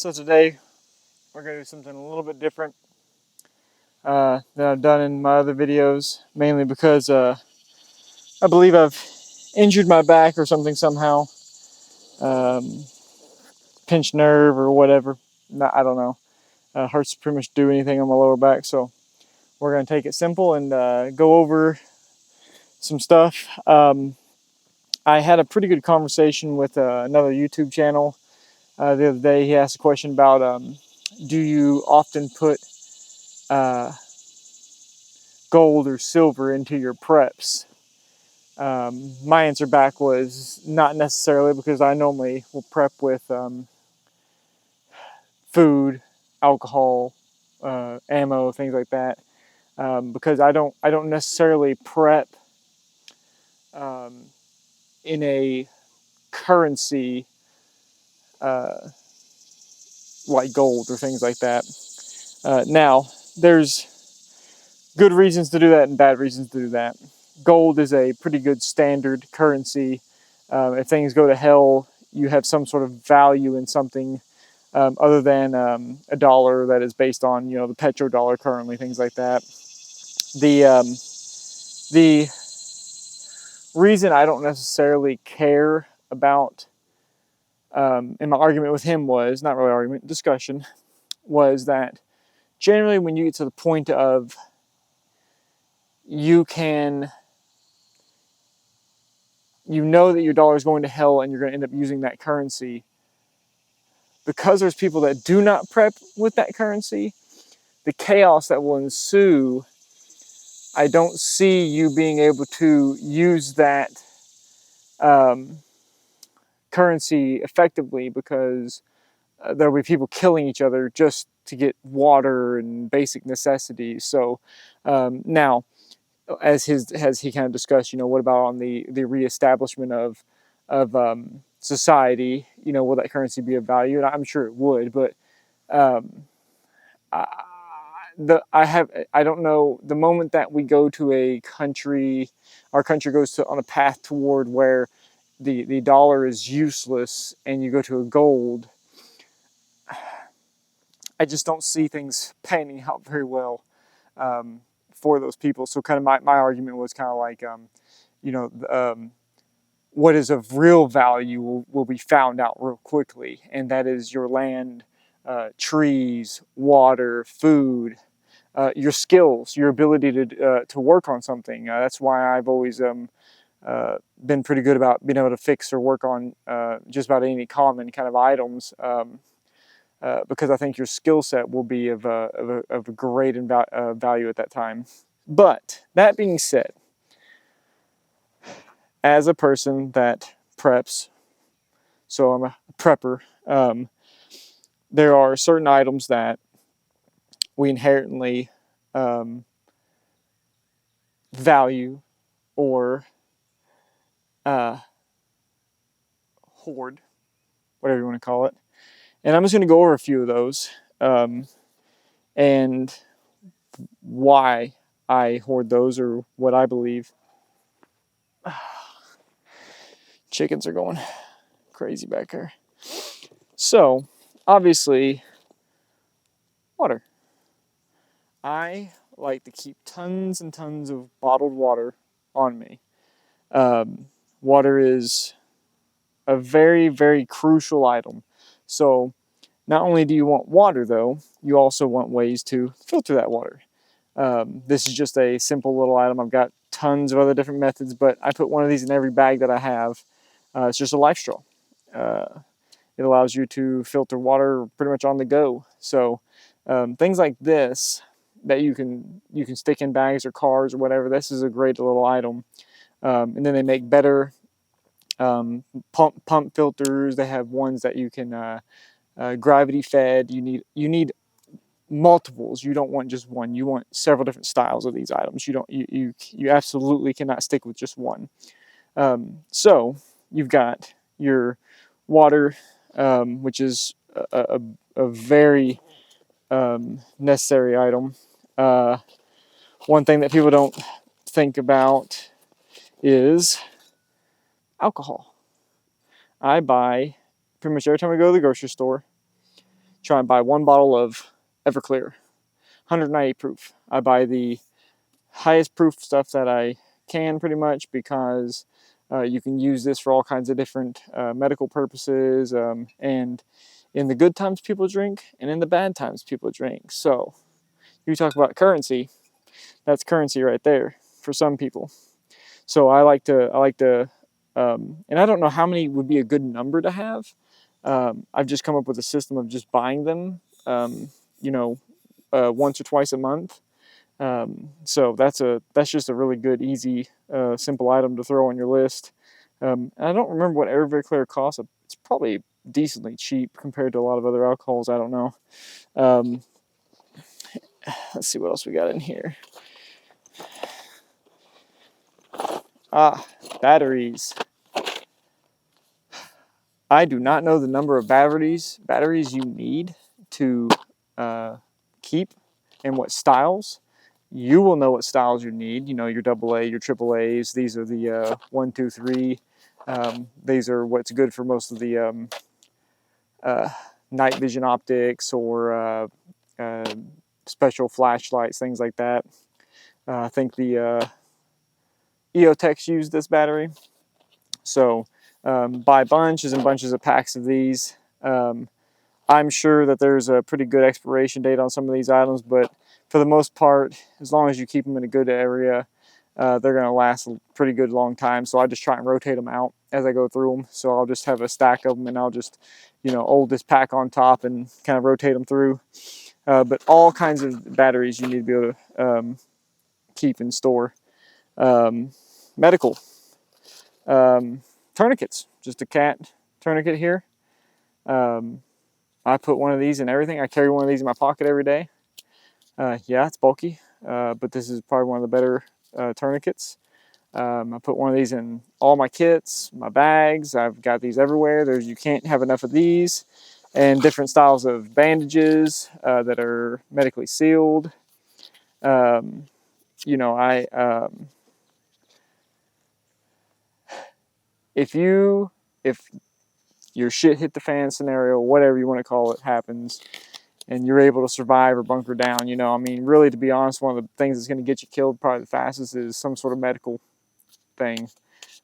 So today we're going to do something a little bit different than I've done in my other videos, mainly because I believe I've injured my back or something somehow, pinched nerve or whatever. I don't know. Hurts to pretty much do anything on my lower back, so we're going to take it simple and go over some stuff. I had a pretty good conversation with another YouTube channel the other day. He asked a question about do you often put gold or silver into your preps? My answer back was not necessarily, because I normally will prep with food, alcohol, ammo, things like that. Because I don't necessarily prep in a currency like gold or things like that. Now, there's good reasons to do that and bad reasons to do that. Gold is a pretty good standard currency. If things go to hell, you have some sort of value in something other than a dollar that is based on, the petrodollar currently, things like that. The reason I don't necessarily care about, and my argument with him was, not really argument, discussion, was that generally when you get to the point of you know that your dollar is going to hell and you're going to end up using that currency, because there's people that do not prep with that currency, the chaos that will ensue, I don't see you being able to use that currency effectively, because there'll be people killing each other just to get water and basic necessities. So now, as he kind of discussed, what about on the reestablishment of society? Will that currency be of value? And I'm sure it would, but I don't know, the moment that we go to a country, our country goes on a path toward where the dollar is useless and you go to a gold, I just don't see things panning out very well for those people. So kind of my argument was kind of like, what is of real value will be found out real quickly, and that is your land, trees, water, food, your skills, your ability to work on something. That's why I've always been pretty good about being able to fix or work on just about any common kind of items, because I think your skill set will be of a great value at that time. But that being said, as a person that preps, so I'm a prepper, there are certain items that we inherently value or hoard, whatever you want to call it. And I'm just going to go over a few of those and why I hoard those, or what I believe. Chickens are going crazy back here. So, obviously, water. I like to keep tons and tons of bottled water on me. Water is a very, very crucial item. So, not only do you want water, though, you also want ways to filter that water. This is just a simple little item. I've got tons of other different methods, but I put one of these in every bag that I have. It's just a life straw. It allows you to filter water pretty much on the go. So things like this that you can stick in bags or cars or whatever, this is a great little item. And then they make better pump filters. They have ones that you can gravity fed. You need multiples. You don't want just one. You want several different styles of these items. You absolutely cannot stick with just one. So you've got your water, which is a very necessary item. One thing that people don't think about is alcohol. I buy, pretty much every time I go to the grocery store, try and buy 1 bottle of Everclear, 190 proof. I buy the highest proof stuff that I can, pretty much, because you can use this for all kinds of different medical purposes, and in the good times people drink, and in the bad times people drink. So you talk about currency, that's currency right there for some people. So I like to, and I don't know how many would be a good number to have. I've just come up with a system of just buying them, you know, once or twice a month. So that's just a really good, easy, simple item to throw on your list. I don't remember what Everclear costs. It's probably decently cheap compared to a lot of other alcohols. I don't know. Let's see what else we got in here. Batteries. I do not know the number of batteries you need to keep, and what styles. You will know what styles you need. You know, your AA, your AAAs. These are the 1, 2, 3. These are what's good for most of the night vision optics, or special flashlights, things like that. I think the EOTechs use this battery. So buy bunches and bunches of packs of these. I'm sure that there's a pretty good expiration date on some of these items, but for the most part, as long as you keep them in a good area, they're going to last a pretty good long time. So I just try and rotate them out as I go through them. So I'll just have a stack of them, and I'll just, hold this pack on top and kind of rotate them through. But all kinds of batteries you need to be able to keep and store. Medical. Tourniquets. Just a cat tourniquet here. I put one of these in everything. I carry one of these in my pocket every day. Yeah, it's bulky, but this is probably one of the better tourniquets. I put one of these in all my kits, my bags. I've got these everywhere. You can't have enough of these. And different styles of bandages that are medically sealed. If your shit hit the fan scenario, whatever you want to call it, happens, and you're able to survive or bunker down, really, to be honest, one of the things that's going to get you killed probably the fastest is some sort of medical thing,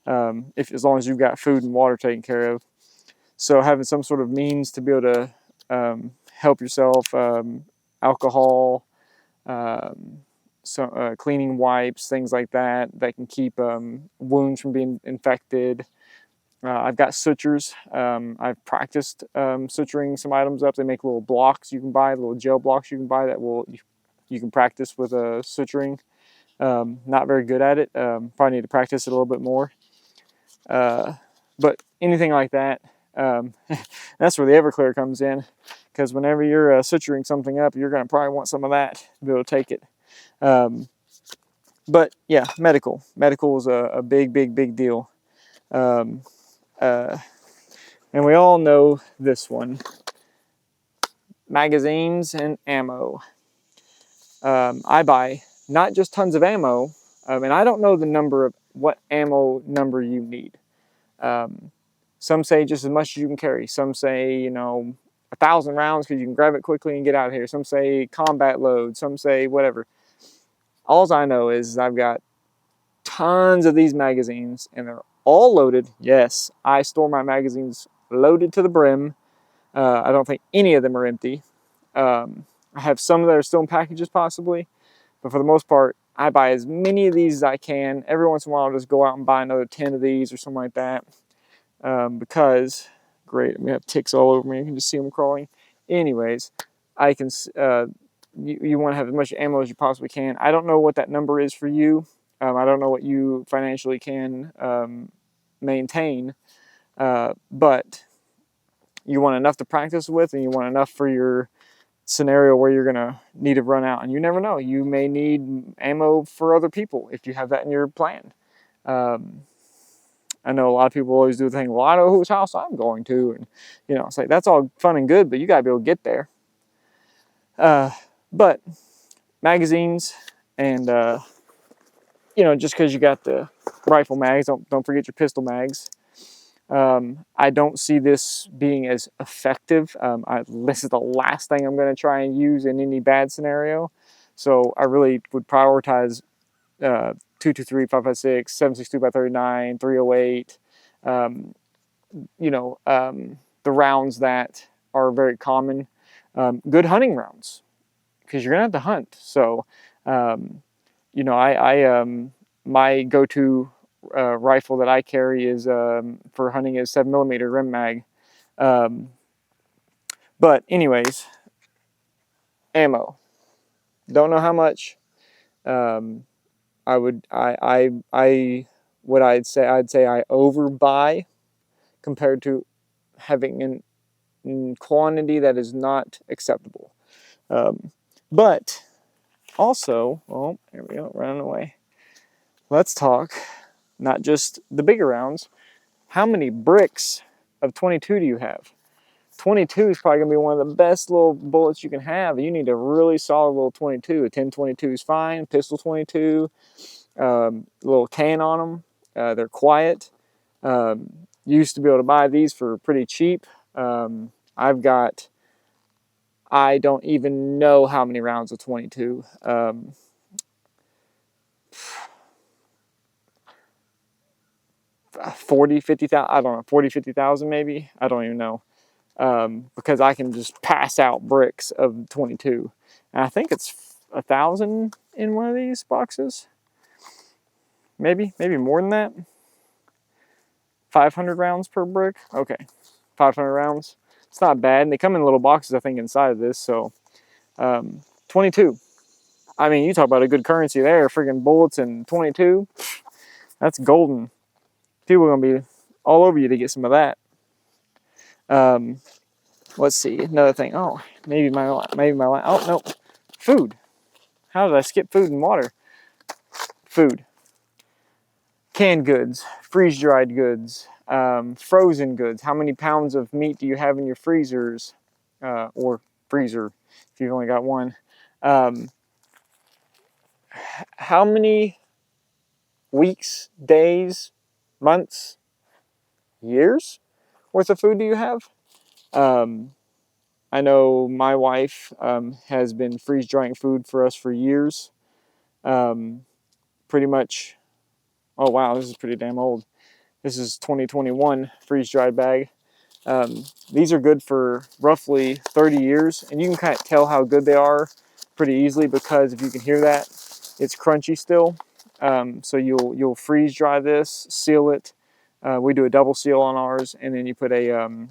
as long as you've got food and water taken care of. So having some sort of means to be able to help yourself, alcohol, cleaning wipes, things like that can keep wounds from being infected. I've got sutures. I've practiced suturing some items up. They make little blocks you can buy, little gel blocks you can buy that you can practice with suturing. Not very good at it. Probably need to practice it a little bit more. But anything like that, that's where the Everclear comes in, because whenever you're suturing something up, you're going to probably want some of that to be able to take it. But yeah, medical is a big deal. And we all know this one: magazines and ammo. I buy not just tons of ammo, and I don't know the number of what ammo number you need. Some say just as much as you can carry. Some say, 1,000 rounds because you can grab it quickly and get out of here. Some say combat load. Some say whatever. All I know is I've got tons of these magazines, and they're all loaded. Yes, I store my magazines loaded to the brim. I don't think any of them are empty. I have some that are still in packages possibly, but for the most part, I buy as many of these as I can. Every once in a while, I'll just go out and buy another 10 of these or something like that. Because, great, I'm gonna have ticks all over me. You can just see them crawling. Anyways, I can. You want to have as much ammo as you possibly can. I don't know what that number is for you. I don't know what you financially can maintain, but you want enough to practice with, and you want enough for your scenario where you're gonna need to run out. And you never know, you may need ammo for other people if you have that in your plan. I know a lot of people always do the thing, well, I know whose house I'm going to, and it's like, that's all fun and good, but you gotta be able to get there. But magazines, and just because you got the rifle mags, don't forget your pistol mags. I don't see this being as effective. This is the last thing I'm going to try and use in any bad scenario. So I really would prioritize 223, 556, 762 by 39, 308. The rounds that are very common. Good hunting rounds, because you're gonna have to hunt. So, my go-to rifle that I carry is for hunting is 7mm rim mag. But anyways, ammo. Don't know how much. I'd say I overbuy compared to having in quantity that is not acceptable. But also, oh, here we go, running away. Let's talk not just the bigger rounds. How many bricks of 22 do you have? 22 is probably going to be one of the best little bullets you can have. You need a really solid little 22. A 10-22 is fine. Pistol 22, little can on them. They're quiet. You used to be able to buy these for pretty cheap. I don't even know how many rounds of 22. 40, 50,000, I don't know, 40, 50,000 maybe. I don't even know. Because I can just pass out bricks of 22. And I think it's 1,000 in one of these boxes. Maybe more than that. 500 rounds per brick. Okay, 500 rounds. It's not bad. And they come in little boxes, I think, inside of this. So 22. I mean, you talk about a good currency there. Freaking bullets and 22. That's golden. People are going to be all over you to get some of that. Let's see, another thing. Oh, maybe my, oh, no. Food. How did I skip food and water? Food. Canned goods, freeze-dried goods, frozen goods. How many pounds of meat do you have in your freezers or freezer if you've only got one? How many weeks, days, months, years worth of food do you have? I know my wife has been freeze-drying food for us for years. Pretty much, oh wow, this is pretty damn old. This is 2021 freeze-dried bag. These are good for roughly 30 years, and you can kind of tell how good they are pretty easily because if you can hear that, it's crunchy still. So you'll freeze dry this, seal it. We do a double seal on ours, and then you put a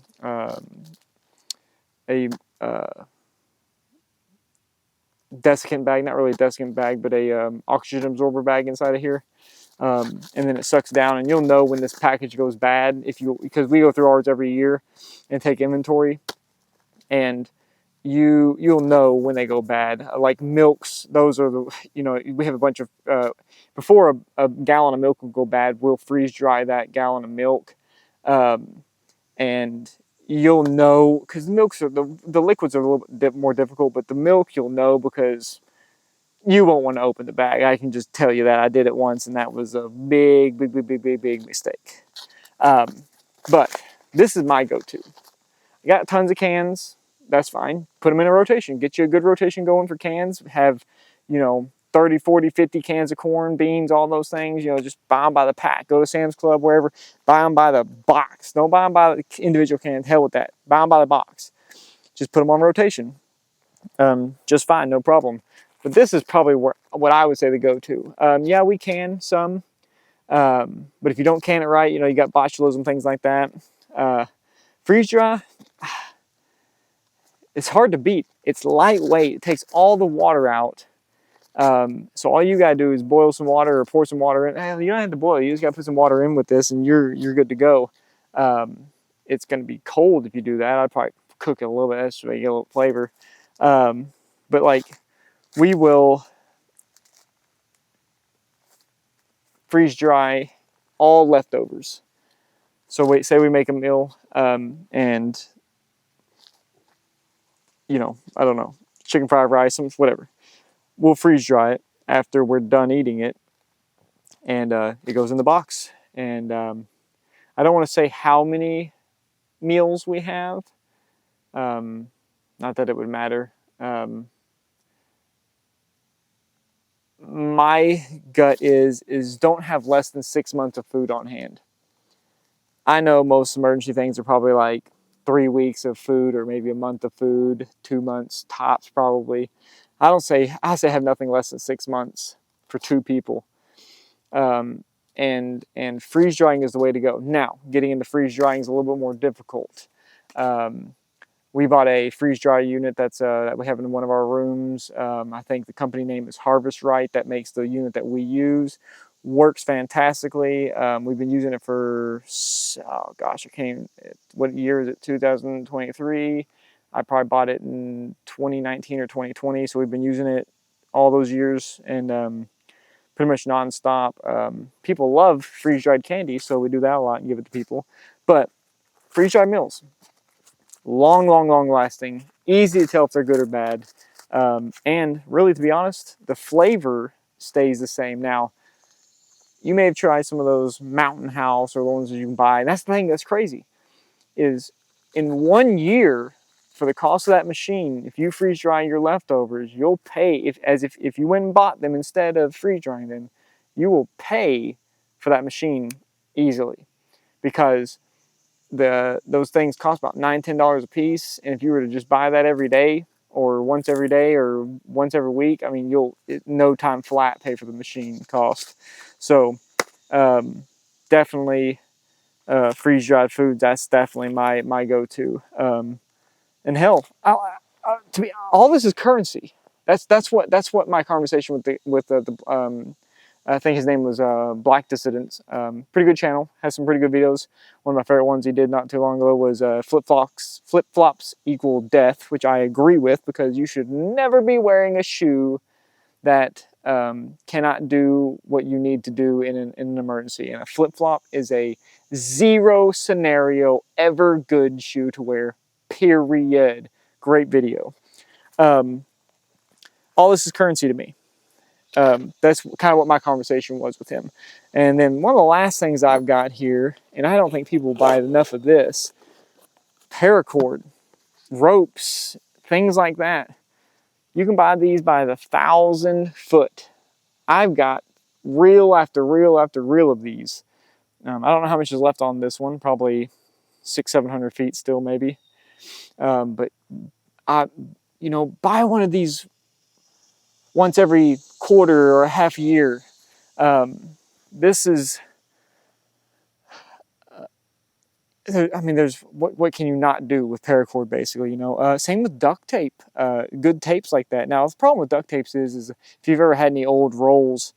desiccant bag, not really a desiccant bag, but a oxygen absorber bag inside of here. And then it sucks down, and you'll know when this package goes bad because we go through ours every year and take inventory, and you'll know when they go bad. Like milks, those are we have a bunch of before a gallon of milk will go bad, we'll freeze dry that gallon of milk, and you'll know because milks are the liquids are a little bit more difficult, but the milk you'll know because you won't want to open the bag. I can just tell you that. I did it once, and that was a big mistake. But this is my go-to. I got tons of cans. That's fine. Put them in a rotation. Get you a good rotation going for cans. Have, 30, 40, 50 cans of corn, beans, all those things. Just buy them by the pack. Go to Sam's Club, wherever. Buy them by the box. Don't buy them by the individual cans. Hell with that. Buy them by the box. Just put them on rotation. Just fine. No problem. But this is probably what I would say the go-to. Yeah, we can some. But if you don't can it right, you got botulism, things like that. Freeze dry, it's hard to beat. It's lightweight. It takes all the water out. So all you got to do is boil some water or pour some water in. You don't have to boil. You just got to put some water in with this, and you're good to go. It's going to be cold if you do that. I'd probably cook it a little bit extra to get a little flavor. But like, we will freeze dry all leftovers. So say we make a meal, and I don't know, chicken fried rice, whatever. We'll freeze dry it after we're done eating it, and it goes in the box. And I don't want to say how many meals we have. Not that it would matter. My gut is don't have less than 6 months of food on hand. I know most emergency things are probably like 3 weeks of food or maybe a month of food, 2 months tops probably. I say have nothing less than 6 months for 2 people. And freeze drying is the way to go. Now, getting into freeze drying is a little bit more difficult. We bought a freeze dry unit that we have in one of our rooms. I think the company name is Harvest Right. That makes the unit that we use. Works fantastically. We've been using it for, oh gosh, I can't, what year is it? 2023. I probably bought it in 2019 or 2020. So we've been using it all those years and pretty much nonstop. People love freeze dried candy, so we do that a lot and give it to people. But freeze dried meals, long lasting, easy to tell if they're good or bad. And really, to be honest, the flavor stays the same. Now, you may have tried some of those Mountain House or the ones that you can buy. And that's the thing that's crazy is in 1 year, for the cost of that machine, if you freeze dry your leftovers, you'll pay, if you went and bought them instead of freeze drying them, you will pay for that machine easily, because those things cost about $9-10 a piece, and if you were to just buy that every day or once every day or once every week, I mean, you'll no time flat pay for the machine cost. So definitely freeze dried foods. That's definitely my go-to. And hell, to me, all this is currency. That's what my conversation with the I think his name was Black Dissidents. Pretty good channel, has some pretty good videos. One of my favorite ones he did not too long ago was flip flops equal death, which I agree with, because you should never be wearing a shoe that cannot do what you need to do in an emergency. And a flip flop is a zero scenario ever good shoe to wear. Period. Great video. All this is currency to me. That's kind of what my conversation was with him. And then one of the last things I've got here, and I don't think people buy enough of this, paracord, ropes, things like that. You can buy these by the 1,000 foot. I've got reel after reel after reel of these. I don't know how much is left on this one, probably 600-700 feet still maybe. But buy one of these once every quarter or a half year. This is, I mean, there's what can you not do with paracord, basically, same with duct tape, good tapes like that. Now, the problem with duct tapes is if you've ever had any old rolls,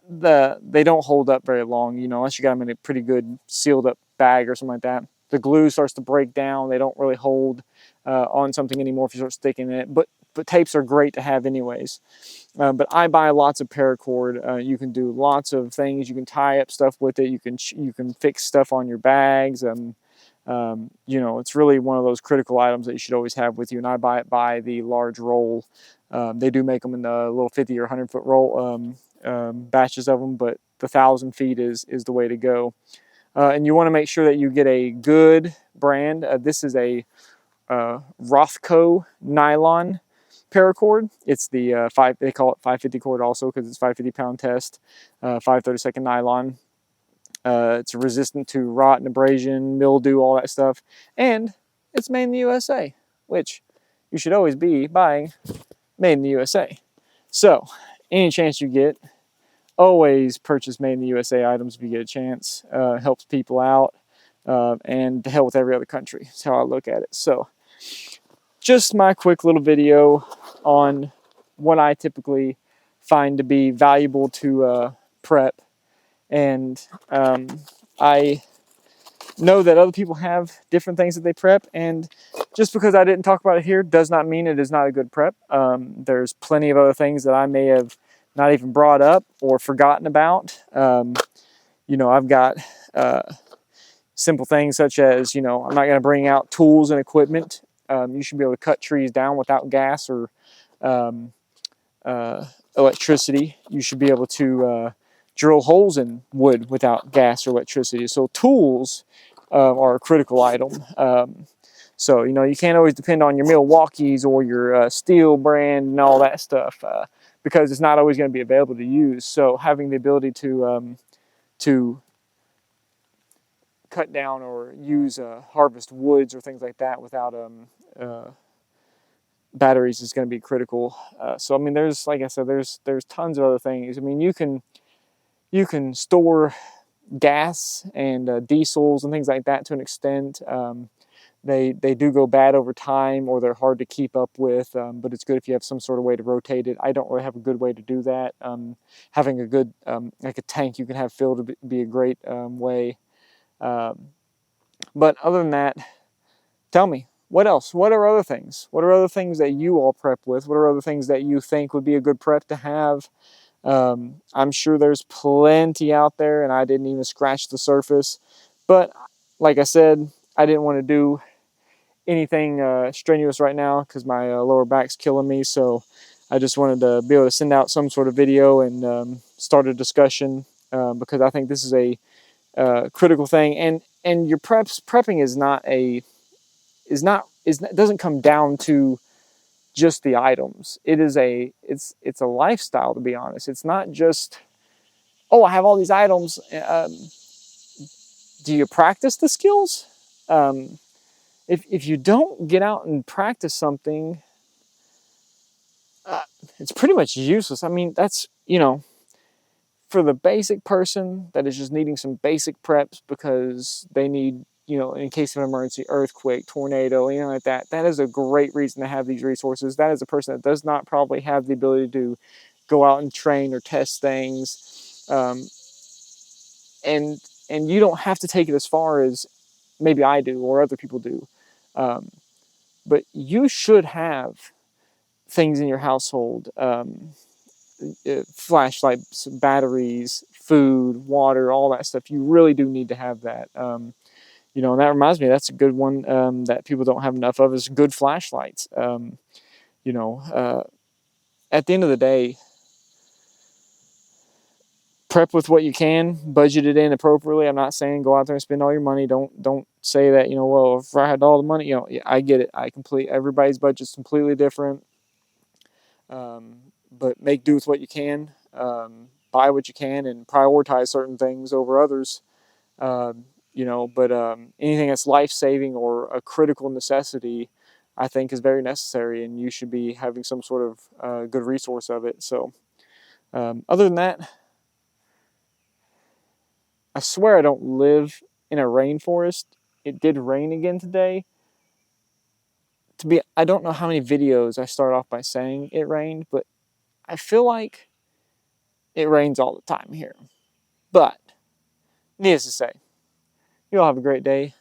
they don't hold up very long, unless you got them in a pretty good sealed up bag or something like that. The glue starts to break down. They don't really hold on something anymore if you start sticking in it. But tapes are great to have anyways. But I buy lots of paracord. You can do lots of things. You can tie up stuff with it. You can fix stuff on your bags. It's really one of those critical items that you should always have with you. And I buy it by the large roll. They do make them in the little 50 or 100 foot roll batches of them, but the 1,000 feet is the way to go. And you want to make sure that you get a good brand. This is a Rothco nylon paracord. It's the they call it 550 cord also because it's 550 pound test, 5/32 nylon. It's resistant to rot and abrasion, mildew, all that stuff. And it's made in the USA, which you should always be buying made in the USA. So any chance you get, always purchase made in the USA items if you get a chance. Helps people out, and to hell with every other country. That's how I look at it. So just my quick little video on what I typically find to be valuable to prep. And I know that other people have different things that they prep, and just because I didn't talk about it here does not mean it is not a good prep. There's plenty of other things that I may have not even brought up or forgotten about. I've got simple things such as, I'm not going to bring out tools and equipment. You should be able to cut trees down without gas or electricity. You should be able to drill holes in wood without gas or electricity. So tools are a critical item. So, you know, you can't always depend on your Milwaukee's or your Steel brand and all that stuff because it's not always going to be available to use. So having the ability to cut down or use harvest woods or things like that without batteries is going to be critical. So I mean, there's, like I said, there's tons of other things. I mean, you can store gas and diesels and things like that to an extent. They do go bad over time, or they're hard to keep up with. But it's good if you have some sort of way to rotate it. I don't really have a good way to do that. Having a good like a tank you can have filled would be a great way. But other than that, tell me, what else? What are other things? What are other things that you all prep with? What are other things that you think would be a good prep to have? I'm sure there's plenty out there, and I didn't even scratch the surface. But like I said, I didn't want to do anything strenuous right now because my lower back's killing me. So I just wanted to be able to send out some sort of video and start a discussion because I think this is a critical thing. And your prepping doesn't come down to just the items. It's a lifestyle, to be honest. It's not just, oh, I have all these items. Do you practice the skills? If you don't get out and practice something, it's pretty much useless. I mean, that's, you know, for the basic person that is just needing some basic preps because they need, you know, in case of an emergency, earthquake, tornado, anything like that, that is a great reason to have these resources. That is a person that does not probably have the ability to go out and train or test things. And you don't have to take it as far as maybe I do or other people do. But you should have things in your household, flashlights, batteries, food, water, all that stuff. You really do need to have that. You know, and that reminds me, that's a good one that people don't have enough of is good flashlights. You know, at the end of the day, prep with what you can, budget it in appropriately. I'm not saying go out there and spend all your money. Don't say that, you know, well, if I had all the money, you know, I get it. Everybody's budget's completely different. But make do with what you can. Buy what you can and prioritize certain things over others. You know, but anything that's life-saving or a critical necessity, I think is very necessary, and you should be having some sort of good resource of it. So other than that, I swear I don't live in a rainforest. It did rain again today. I don't know how many videos I start off by saying it rained, but I feel like it rains all the time here. But needless to say, you all have a great day.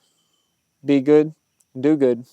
Be good and do good.